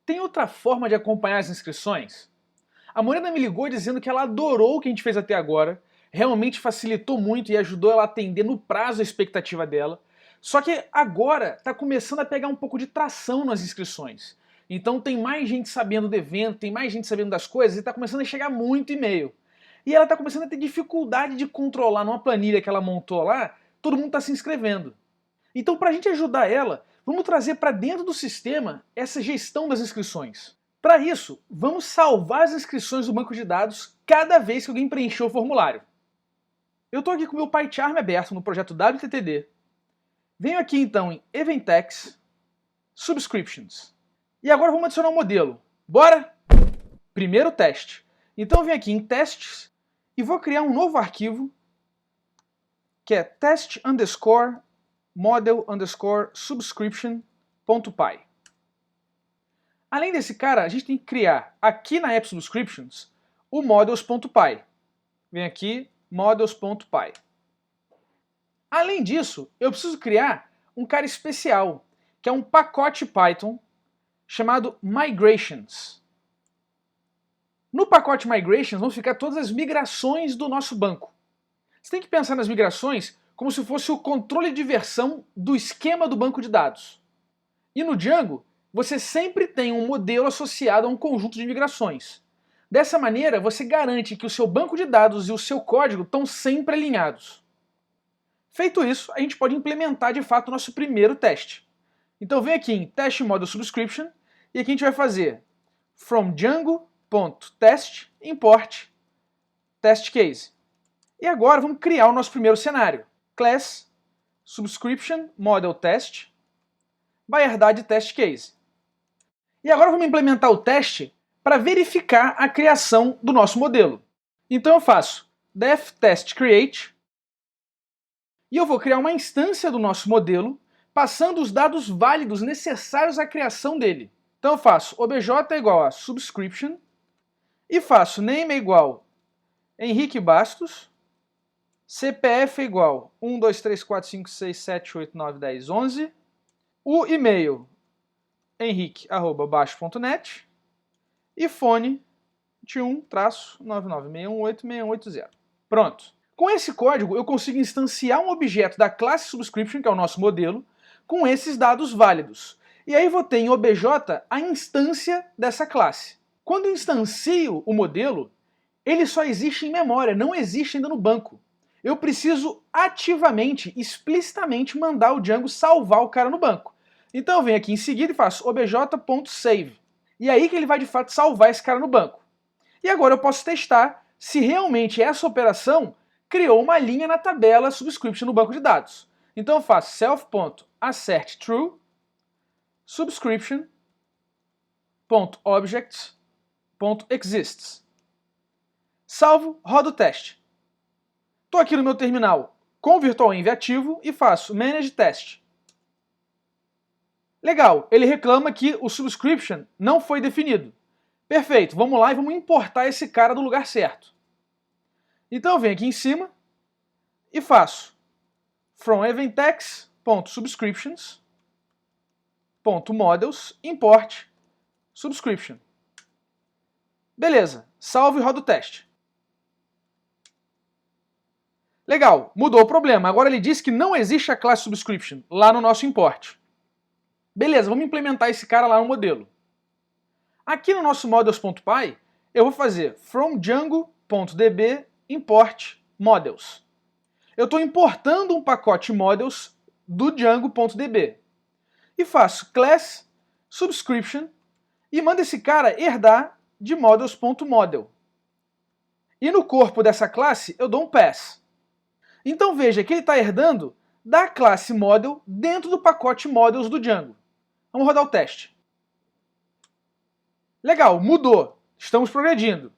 Tem outra forma de acompanhar as inscrições? A Morena me ligou dizendo que ela adorou o que a gente fez até agora, realmente facilitou muito e ajudou ela a atender no prazo a expectativa dela. Só que agora está começando a pegar um pouco de tração nas inscrições. Então tem mais gente sabendo do evento, tem mais gente sabendo das coisas e está começando a chegar muito e-mail. E ela está começando a ter dificuldade de controlar numa planilha que ela montou lá, todo mundo está se inscrevendo. Então, para a gente ajudar ela, vamos trazer para dentro do sistema essa gestão das inscrições. Para isso, vamos salvar as inscrições do banco de dados cada vez que alguém preencheu o formulário. Eu estou aqui com o meu PyCharm aberto no projeto WTTD. Venho aqui então em Eventex, Subscriptions. E agora vamos adicionar um modelo. Bora? Primeiro teste. Então eu venho aqui em Testes e vou criar um novo arquivo que é test_model_subscription.py. Além desse cara, a gente tem que criar aqui na App Subscriptions o models.py. Vem aqui, models.py. Além disso, eu preciso criar um cara especial, que é um pacote Python chamado Migrations. No pacote Migrations vão ficar todas as migrações do nosso banco. Você tem que pensar nas migrações como se fosse o controle de versão do esquema do banco de dados. E no Django, você sempre tem um modelo associado a um conjunto de migrações. Dessa maneira, você garante que o seu banco de dados e o seu código estão sempre alinhados. Feito isso, a gente pode implementar de fato o nosso primeiro teste. Então vem aqui em Test Model Subscription e aqui a gente vai fazer from Django.test import test case. E agora vamos criar o nosso primeiro cenário. Class subscription model test vai herdar de test case. E agora vamos implementar o teste para verificar a criação do nosso modelo. Então eu faço def test create e eu vou criar uma instância do nosso modelo passando os dados válidos necessários à criação dele. Então eu faço obj igual a subscription e faço name igual Henrique Bastos, CPF igual 1, 2, 3, 4, 5, 6, 7, 8, 9, 10, 11, o e-mail henrique@baixo.net e fone 21-996186180. Pronto. Com esse código eu consigo instanciar um objeto da classe subscription, que é o nosso modelo, com esses dados válidos. E aí vou ter em obj a instância dessa classe. Quando eu instancio o modelo, ele só existe em memória, não existe ainda no banco. Eu preciso ativamente, explicitamente mandar o Django salvar o cara no banco. Então eu venho aqui em seguida e faço obj.save. E aí que ele vai de fato salvar esse cara no banco. E agora eu posso testar se realmente essa operação criou uma linha na tabela subscription no banco de dados. Então eu faço self.assertTrue subscription.objects.exists. Salvo, rodo o teste. Estou aqui no meu terminal com o virtualenv ativo e faço manage test. Legal, ele reclama que o subscription não foi definido. Perfeito, vamos lá e vamos importar esse cara do lugar certo. Então eu venho aqui em cima e faço from eventex.subscriptions.models import subscription. Beleza, salvo e rodo o teste. Legal, mudou o problema. Agora ele diz que não existe a classe subscription lá no nosso import. Beleza, vamos implementar esse cara lá no modelo. Aqui no nosso models.py, eu vou fazer from django.db import models. Eu estou importando um pacote models do django.db. E faço class subscription e mando esse cara herdar de models.model. E no corpo dessa classe eu dou um pass. Então veja que ele está herdando da classe model dentro do pacote models do Django. Vamos rodar o teste. Legal, mudou. Estamos progredindo.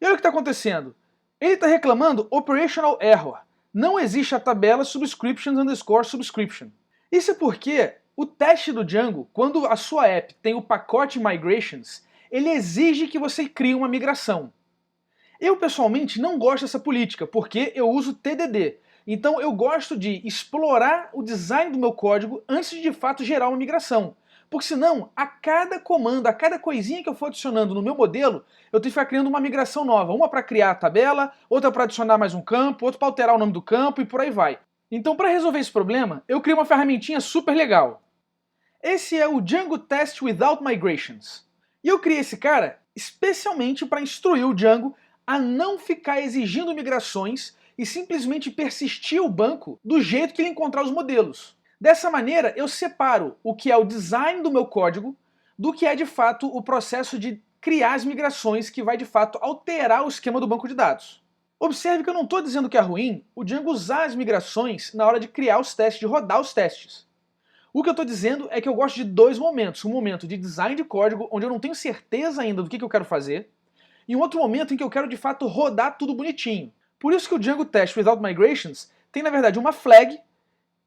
E olha o que está acontecendo. Ele está reclamando operational error. Não existe a tabela subscriptions_subscription. Isso é porque o teste do Django, quando a sua app tem o pacote migrations, ele exige que você crie uma migração. Eu pessoalmente não gosto dessa política, porque eu uso TDD. Então eu gosto de explorar o design do meu código antes de fato gerar uma migração. Porque senão, a cada comando, a cada coisinha que eu for adicionando no meu modelo, eu tenho que ficar criando uma migração nova. Uma para criar a tabela, outra para adicionar mais um campo, outra para alterar o nome do campo e por aí vai. Então, para resolver esse problema, eu criei uma ferramentinha super legal. Esse é o Django Test Without Migrations. E eu criei esse cara especialmente para instruir o Django a não ficar exigindo migrações e simplesmente persistir o banco do jeito que ele encontrar os modelos. Dessa maneira, eu separo o que é o design do meu código do que é de fato o processo de criar as migrações que vai de fato alterar o esquema do banco de dados. Observe que eu não estou dizendo que é ruim o Django usar as migrações na hora de criar os testes, de rodar os testes. O que eu estou dizendo é que eu gosto de dois momentos. Um momento de design de código, onde eu não tenho certeza ainda do que eu quero fazer, e um outro momento em que eu quero de fato rodar tudo bonitinho. Por isso que o Django Test Without Migrations tem na verdade uma flag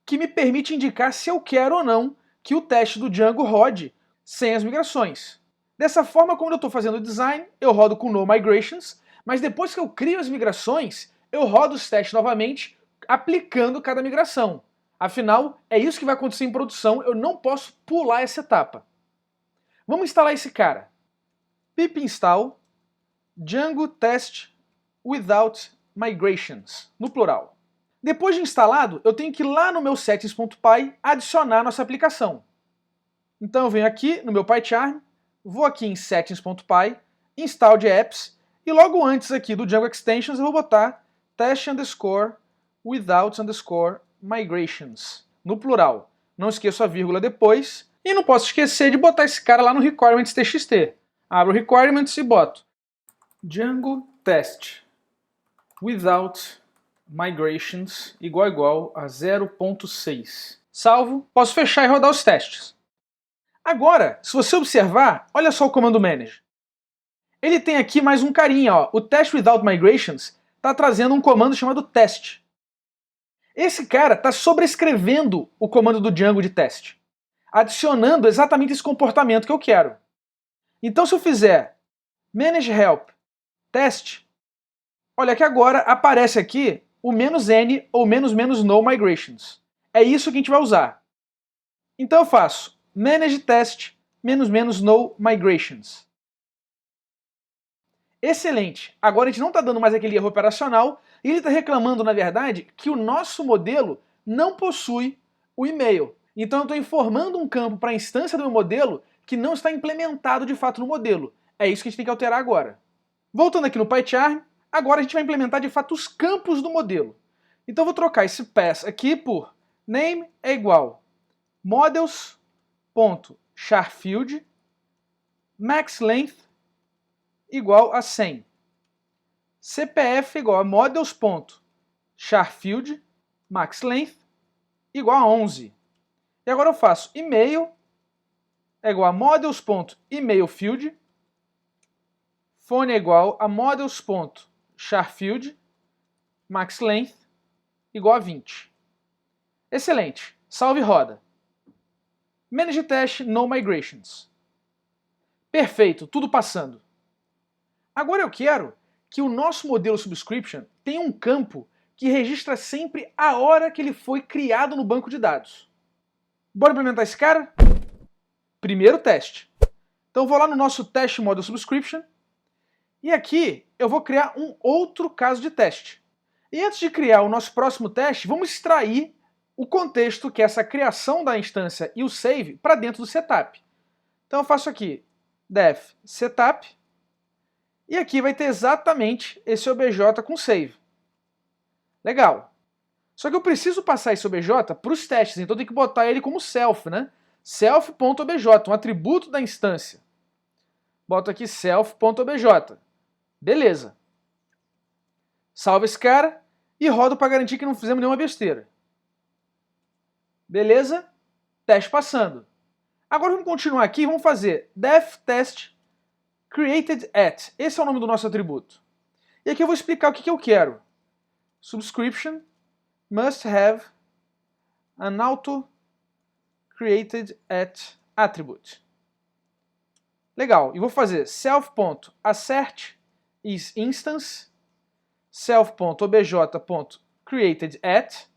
que me permite indicar se eu quero ou não que o teste do Django rode sem as migrações. Dessa forma, quando eu estou fazendo o design, eu rodo com No Migrations, mas depois que eu crio as migrações, eu rodo os testes novamente, aplicando cada migração. Afinal, é isso que vai acontecer em produção, eu não posso pular essa etapa. Vamos instalar esse cara. pip install Django Test Without Migrations, no plural. Depois de instalado, eu tenho que ir lá no meu settings.py adicionar nossa aplicação. Então eu venho aqui no meu PyCharm, vou aqui em settings.py, install de apps, e logo antes aqui do Django Extensions eu vou botar test underscore without underscore migrations, no plural. Não esqueço a vírgula depois, e não posso esquecer de botar esse cara lá no requirements.txt. Abro o requirements e boto Django test without migrations igual a 0.6. Salvo, posso fechar e rodar os testes. Agora, se você observar, olha só o comando manage. Ele tem aqui mais um carinha, ó. O test without migrations está trazendo um comando chamado test. Esse cara está sobrescrevendo o comando do Django de teste, adicionando exatamente esse comportamento que eu quero. Então se eu fizer manage help test, olha que agora aparece aqui o "-n" ou "-no migrations". É isso que a gente vai usar. Então eu faço manage test "-no migrations". Excelente! Agora a gente não está dando mais aquele erro operacional e ele está reclamando, na verdade, que o nosso modelo não possui o e-mail. Então eu estou informando um campo para a instância do meu modelo que não está implementado de fato no modelo. É isso que a gente tem que alterar agora. Voltando aqui no PyCharm, agora a gente vai implementar de fato os campos do modelo. Então eu vou trocar esse pass aqui por name é igual models.charField maxLength igual a 100. CPF igual a models.charField maxLength igual a 11. E agora eu faço e-mail é igual a models.emailField, phone é igual a models.charField maxLength igual a 20. Excelente. Salve e roda. Manage test no migrations. Perfeito, tudo passando. Agora eu quero que o nosso modelo subscription tenha um campo que registra sempre a hora que ele foi criado no banco de dados. Bora implementar esse cara? Primeiro teste. Então eu vou lá no nosso teste model subscription e aqui eu vou criar um outro caso de teste. E antes de criar o nosso próximo teste, vamos extrair o contexto, que é essa criação da instância e o save, para dentro do setup. Então eu faço aqui def setup, e aqui vai ter exatamente esse obj com save. Legal. Só que eu preciso passar esse obj para os testes, então eu tenho que botar ele como self, né? Self.obj, um atributo da instância. Boto aqui self.obj. Beleza. Salva esse cara e rodo para garantir que não fizemos nenhuma besteira. Beleza? Teste passando. Agora vamos continuar aqui e vamos fazer def test created at. Esse é o nome do nosso atributo. E aqui eu vou explicar o que eu quero. Subscription must have an auto created at attribute. Legal. E vou fazer self.assert is instance self.obj.created at,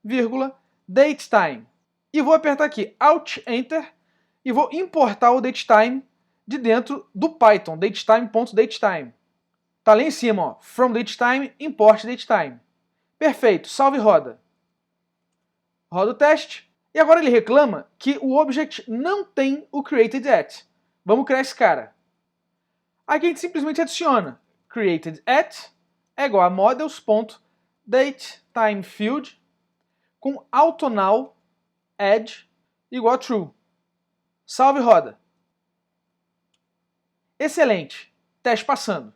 vírgula, datetime. E vou apertar aqui Alt Enter e vou importar o datetime de dentro do Python, datetime.datetime. Tá lá em cima, ó, from datetime, import datetime. Perfeito, salve e roda. Roda o teste, e agora ele reclama que o object não tem o createdAt. Vamos criar esse cara. Aqui a gente simplesmente adiciona createdAt é igual a models.datetimeField com autoNow add igual a true. Salve e roda. Excelente, teste passando.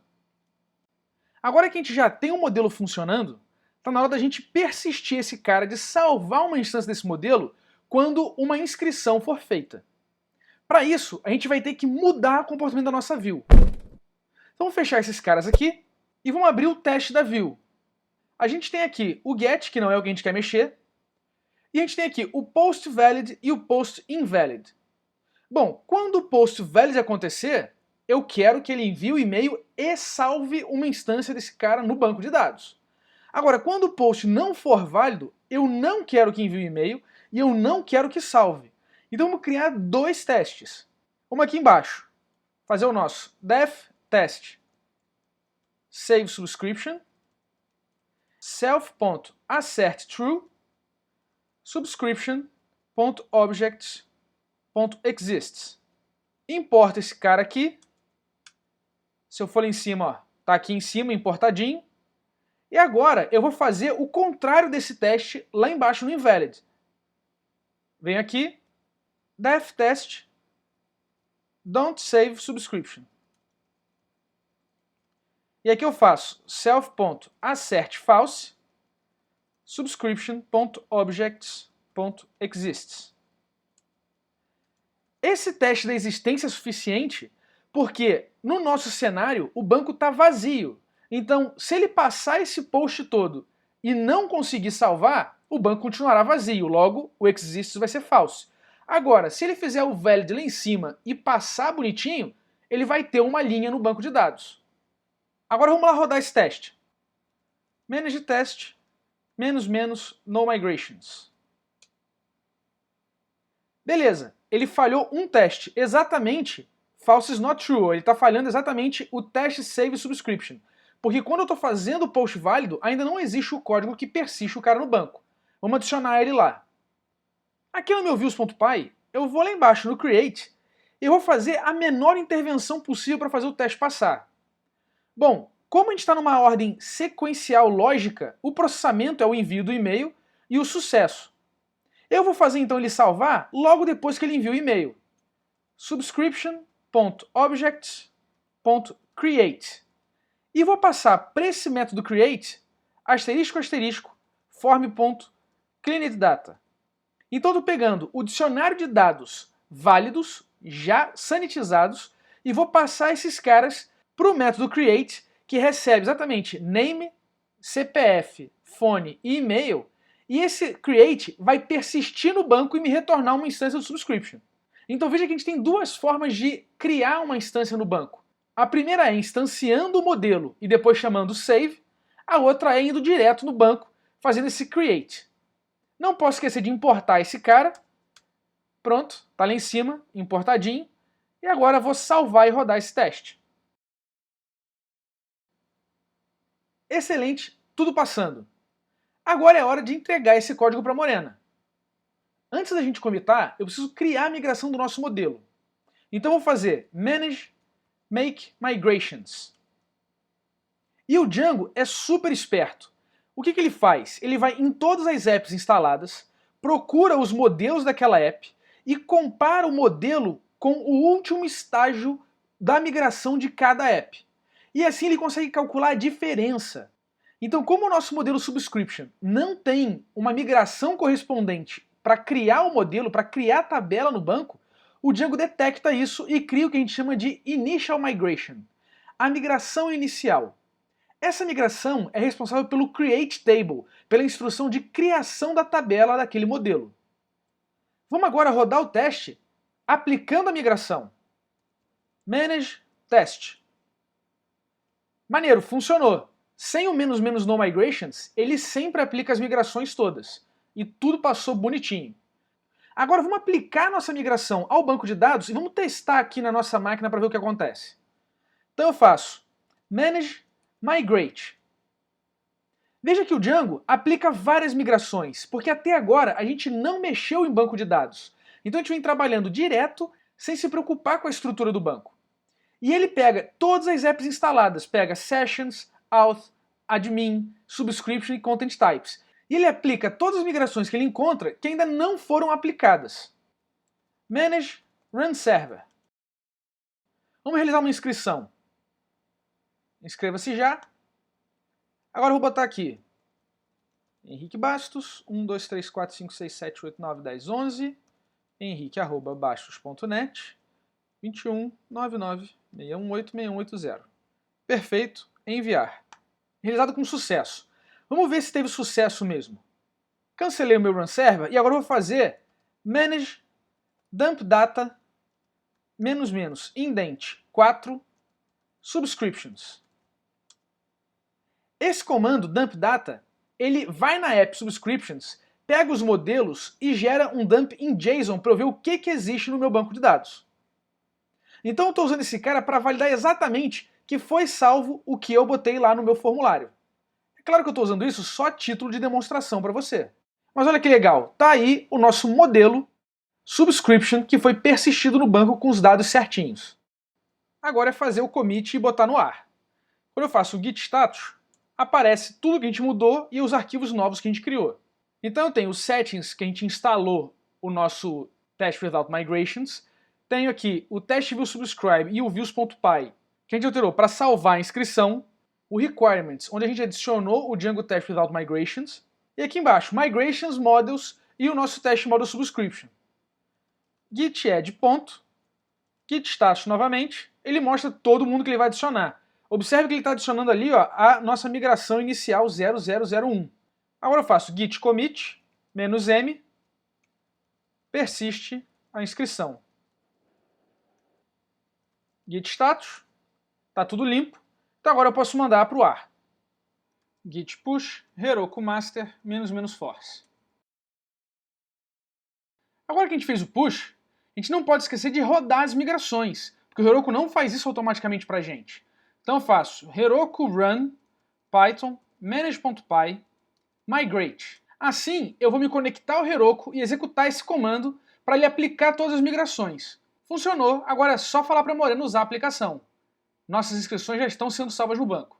Agora que a gente já tem o modelo funcionando, está na hora da gente persistir esse cara de salvar uma instância desse modelo quando uma inscrição for feita. Para isso, a gente vai ter que mudar o comportamento da nossa view. Então vamos fechar esses caras aqui e vamos abrir o teste da view. A gente tem aqui o get, que não é o que a gente quer mexer, e a gente tem aqui o postValid e o postInvalid. Bom, quando o postValid acontecer, eu quero que ele envie o e-mail e salve uma instância desse cara no banco de dados. Agora, quando o post não for válido, eu não quero que envie o e-mail e eu não quero que salve. Então vamos criar dois testes. Vamos aqui embaixo, fazer o nosso def test save subscription self.assertTrue subscription.objects.exists. Importa esse cara aqui. Se eu for lá em cima, ó, tá aqui em cima, importadinho. E agora eu vou fazer o contrário desse teste lá embaixo no invalid. Venho aqui, def test don't save subscription. E aqui eu faço self.assertFalse subscription.objects.exists. Esse teste da existência é suficiente porque no nosso cenário o banco está vazio. Então, se ele passar esse post todo e não conseguir salvar, o banco continuará vazio, logo o exists vai ser false. Agora, se ele fizer o valid lá em cima e passar bonitinho, ele vai ter uma linha no banco de dados. Agora vamos lá rodar esse teste. Manage test, no migrations. Beleza, ele falhou um teste, exatamente false is not true, ele está falhando exatamente o teste save subscription. Porque quando eu estou fazendo o post válido, ainda não existe o código que persiste o cara no banco. Vamos adicionar ele lá. Aqui no meu views.py, eu vou lá embaixo no create e vou fazer a menor intervenção possível para fazer o teste passar. Bom, como a gente está numa ordem sequencial lógica, o processamento é o envio do e-mail e o sucesso. Eu vou fazer então ele salvar logo depois que ele envia o e-mail. Subscription.objects.create. E vou passar para esse método create asterisco asterisco form.cleanedData. Então estou pegando o dicionário de dados válidos, já sanitizados, e vou passar esses caras para o método create, que recebe exatamente name, CPF, phone e e-mail, e esse create vai persistir no banco e me retornar uma instância do subscription. Então veja que a gente tem duas formas de criar uma instância no banco. A primeira é instanciando o modelo e depois chamando save, a outra é indo direto no banco, fazendo esse create. Não posso esquecer de importar esse cara. Pronto, tá lá em cima, importadinho. E agora vou salvar e rodar esse teste. Excelente, tudo passando. Agora é hora de entregar esse código para a Morena. Antes da gente commitar, eu preciso criar a migração do nosso modelo. Então vou fazer manage make migrations. E o Django é super esperto. O que ele faz? Ele vai em todas as apps instaladas, procura os modelos daquela app e compara o modelo com o último estágio da migração de cada app. E assim ele consegue calcular a diferença. Então, como o nosso modelo subscription não tem uma migração correspondente para criar o modelo, para criar a tabela no banco, o Django detecta isso e cria o que a gente chama de Initial Migration, a migração inicial. Essa migração é responsável pelo Create Table, pela instrução de criação da tabela daquele modelo. Vamos agora rodar o teste aplicando a migração. Manage Test. Maneiro, funcionou. Sem o "no migrations", ele sempre aplica as migrações todas. E tudo passou bonitinho. Agora vamos aplicar nossa migração ao banco de dados e vamos testar aqui na nossa máquina para ver o que acontece. Então eu faço Manage Migrate. Veja que o Django aplica várias migrações, porque até agora a gente não mexeu em banco de dados. Então a gente vem trabalhando direto, sem se preocupar com a estrutura do banco. E ele pega todas as apps instaladas, pega Sessions, Auth, Admin, Subscription e Content Types. E ele aplica todas as migrações que ele encontra que ainda não foram aplicadas. Manage Run Server. Vamos realizar uma inscrição. Inscreva-se já. Agora eu vou botar aqui Henrique Bastos, 1, 2, 3, 4, 5, 6, 7, 8, 9, 10, 11, henrique@bastos.net, 21 99 618 6180. Perfeito, enviar. Realizado com sucesso. Vamos ver se teve sucesso mesmo. Cancelei o meu run server e agora eu vou fazer manage dump data indent 4 subscriptions. Esse comando dump data, ele vai na app subscriptions, pega os modelos e gera um dump em JSON para eu ver o que existe no meu banco de dados. Então eu estou usando esse cara para validar exatamente que foi salvo o que eu botei lá no meu formulário. É claro que eu estou usando isso só a título de demonstração para você. Mas olha que legal, tá aí o nosso modelo subscription que foi persistido no banco com os dados certinhos. Agora é fazer o commit e botar no ar. Quando eu faço o git status, aparece tudo que a gente mudou e os arquivos novos que a gente criou. Então eu tenho os settings que a gente instalou o nosso test without migrations, tenho aqui o test view subscribe e o views.py que a gente alterou para salvar a inscrição, o requirements, onde a gente adicionou o Django test without migrations, e aqui embaixo, migrations, models e o nosso test model subscription. Git add ponto, git status novamente, ele mostra todo mundo que ele vai adicionar. Observe que ele está adicionando ali ó, a nossa migração inicial 0001. Agora eu faço git commit, "-m", persiste a inscrição. Git status, está tudo limpo, então agora eu posso mandar para o ar. Git push, Heroku master, --force. Agora que a gente fez o push, a gente não pode esquecer de rodar as migrações, porque o Heroku não faz isso automaticamente para a gente. Então eu faço Heroku run python manage.py migrate. Assim, eu vou me conectar ao Heroku e executar esse comando para ele aplicar todas as migrações. Funcionou, agora é só falar para a Moreno usar a aplicação. Nossas inscrições já estão sendo salvas no banco.